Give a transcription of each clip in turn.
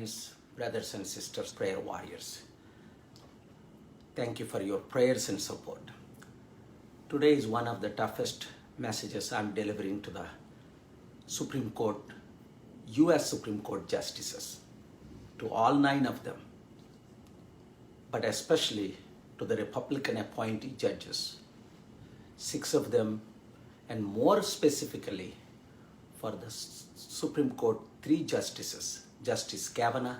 friends, brothers and sisters, prayer warriors. Thank you for your prayers and support. Today is one of the toughest messages I'm delivering to the Supreme Court, US Supreme Court justices, to all 9 of them, but especially to the Republican appointee judges, 6 of them, and more specifically for the Supreme Court 3 justices, Justice Kavanaugh,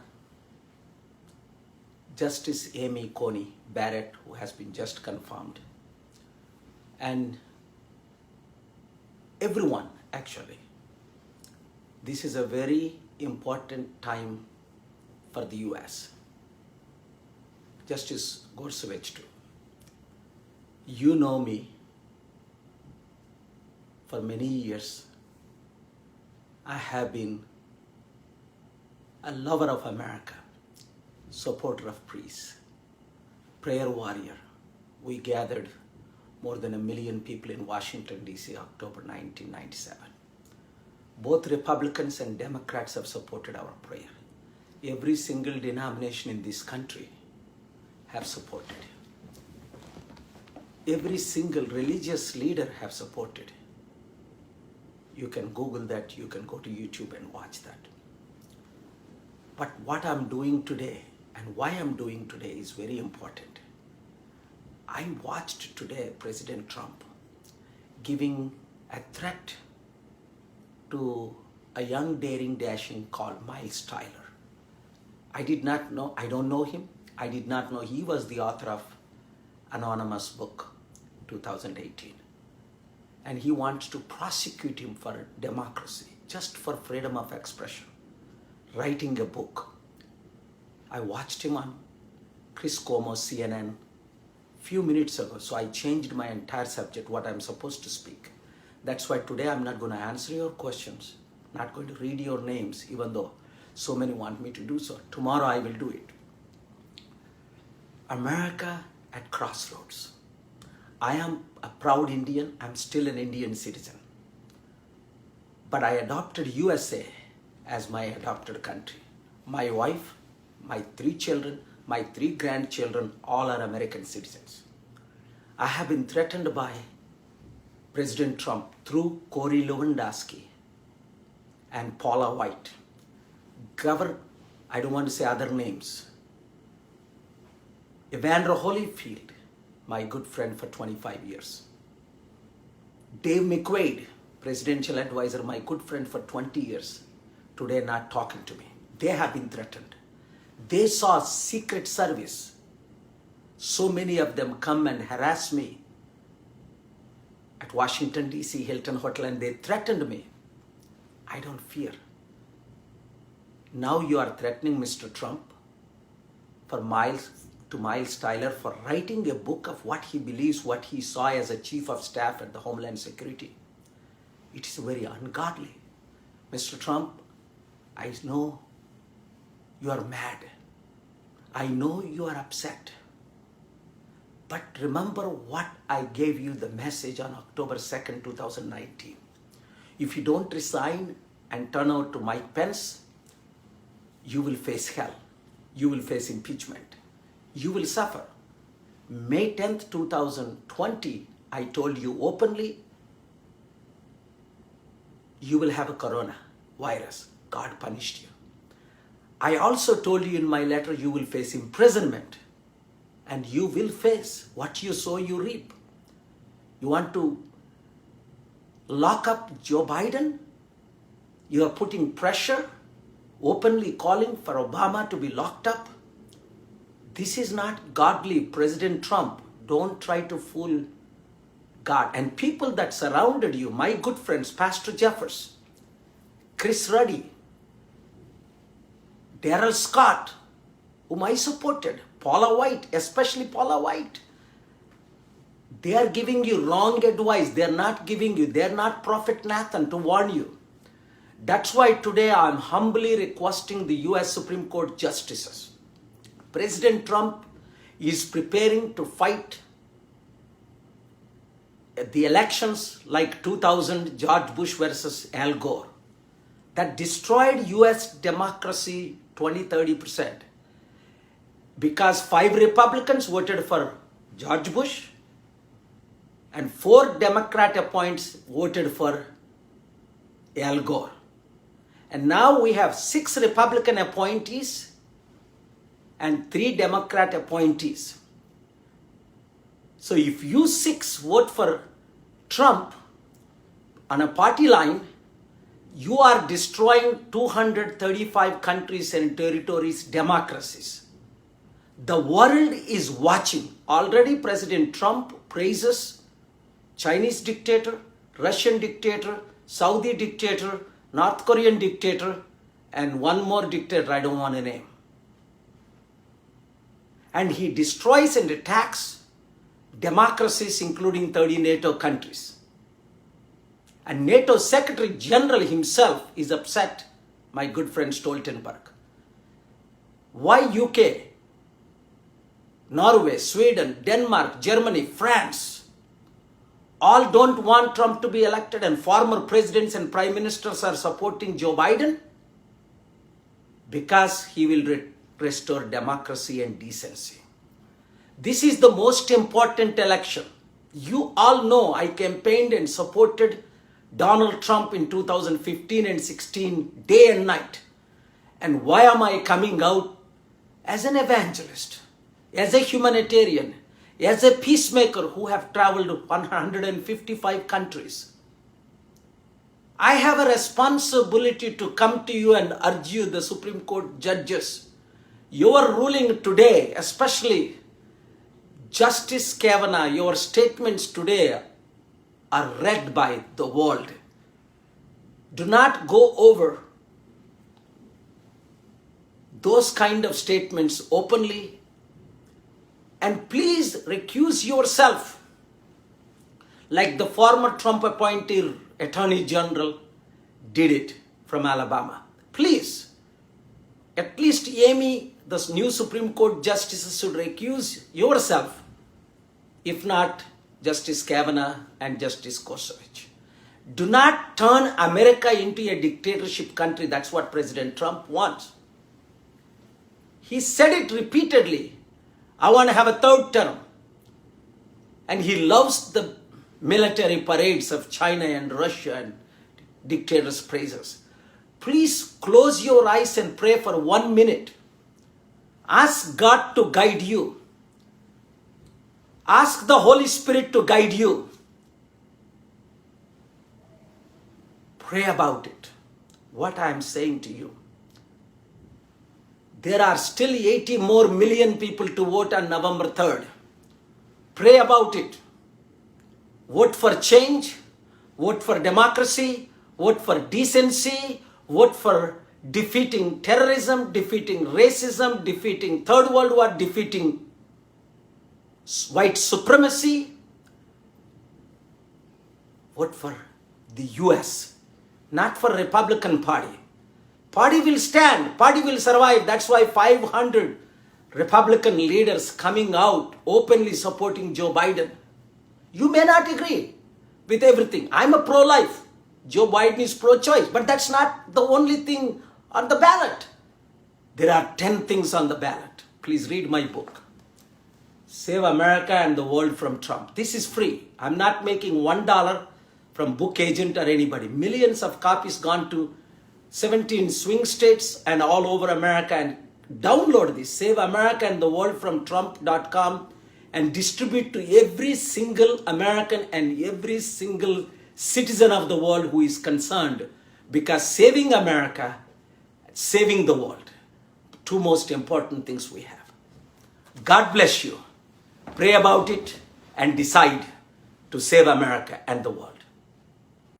Justice Amy Coney Barrett, who has been just confirmed, and everyone actually. This is a very important time for the US. Justice Gore too. You know me for many years. I have been a lover of America, supporter of peace, prayer warrior. We gathered more than 1 million people in Washington, D.C., October 1997. Both Republicans and Democrats have supported our prayer. Every single denomination in this country have supported. Every single religious leader have supported. You can Google that, you can go to YouTube and watch that. But what I'm doing today and why I'm doing today is very important. I watched today President Trump giving a threat to a young daring dashing called Miles Tyler. I don't know him. I did not know he was the author of anonymous book 2018. And he wants to prosecute him for democracy, just for freedom of expression, writing a book. I watched him on Chris Cuomo, CNN, few minutes ago, so I changed my entire subject, what I'm supposed to speak. That's why today I'm not going to answer your questions, not going to read your names, even though so many want me to do so. Tomorrow I will do it. America at crossroads. I am a proud Indian. I'm still an Indian citizen. But I adopted USA as my adopted country. My wife, my 3 children, my 3 grandchildren, all are American citizens. I have been threatened by President Trump through Corey Lewandowski and Paula White. I don't want to say other names. Evander Holyfield, my good friend for 25 years. Dave McQuaid, presidential advisor, my good friend for 20 years, today not talking to me. They have been threatened. They saw Secret Service. So many of them come and harass me at Washington, D.C., Hilton Hotel, and they threatened me. I don't fear. Now you are threatening Mr. Trump for Miles Tyler for writing a book of what he believes, what he saw as a chief of staff at the Homeland Security. It is very ungodly. Mr. Trump, I know you are mad. I know you are upset. But remember what I gave you the message on October 2nd, 2019. If you don't resign and turn out to Mike Pence, you will face hell. You will face impeachment. You will suffer. May 10th, 2020, I told you openly, you will have a coronavirus. God punished you. I also told you in my letter, you will face imprisonment. And you will face what you sow, you reap. You want to lock up Joe Biden? You are putting pressure, openly calling for Obama to be locked up. This is not godly. President Trump, don't try to fool God. And people that surrounded you, my good friends, Pastor Jeffers, Chris Ruddy, Darrell Scott, whom I supported, Paula White, especially Paula White. They are giving you wrong advice. They are not Prophet Nathan to warn you. That's why today I'm humbly requesting the US Supreme Court justices. President Trump is preparing to fight the elections like 2000 George Bush versus Al Gore that destroyed US democracy 20-30%. Because 5 Republicans voted for George Bush and 4 Democrat appointees voted for Al Gore. And now we have 6 Republican appointees and 3 Democrat appointees. So if you 6 vote for Trump on a party line, you are destroying 235 countries and territories' democracies. The world is watching. Already President Trump praises Chinese dictator, Russian dictator, Saudi dictator, North Korean dictator, and one more dictator I don't want to name. And he destroys and attacks democracies, including 30 NATO countries. And NATO Secretary General himself is upset, my good friend Stoltenberg. Why UK, Norway, Sweden, Denmark, Germany, France, all don't want Trump to be elected and former presidents and prime ministers are supporting Joe Biden? Because he will restore democracy and decency. This is the most important election. You all know I campaigned and supported Donald Trump in 2015 and 16 day and night. And why am I coming out as an evangelist, as a humanitarian, as a peacemaker who have traveled 155 countries? I have a responsibility to come to you and urge you, the Supreme Court judges. Your ruling today, especially Justice Kavanaugh, your statements today are read by the world. Do not go over those kind of statements openly. And please recuse yourself like the former Trump appointee Attorney General did it from Alabama. Please, at least Amy, the new Supreme Court justices should recuse yourself. If not, Justice Kavanaugh and Justice Gorsuch. Do not turn America into a dictatorship country. That's what President Trump wants. He said it repeatedly. I want to have a 3rd term. And he loves the military parades of China and Russia and dictators' praises. Please close your eyes and pray for 1 minute. Ask God to guide you. Ask the Holy Spirit to guide you. Pray about it. What I am saying to you. There are still 80 more million people to vote on November 3rd. Pray about it. Vote for change. Vote for democracy. Vote for decency. Vote for defeating terrorism, defeating racism, defeating Third World War, defeating white supremacy. Vote for the US, not for Republican Party. Party will stand, party will survive. That's why 500 Republican leaders coming out openly supporting Joe Biden. You may not agree with everything. I'm a pro-life. Joe Biden is pro-choice. But that's not the only thing on the ballot. There are 10 things on the ballot. Please read my book. Save America and the World from Trump. This is free. I'm not making $1 from book agent or anybody. Millions of copies gone to 17 swing states and all over America. And download this, Save America and the World from Trump.com, and distribute to every single American and every single citizen of the world who is concerned. Because saving America, saving the world, 2 most important things we have. God bless you. Pray about it and decide to save America and the world.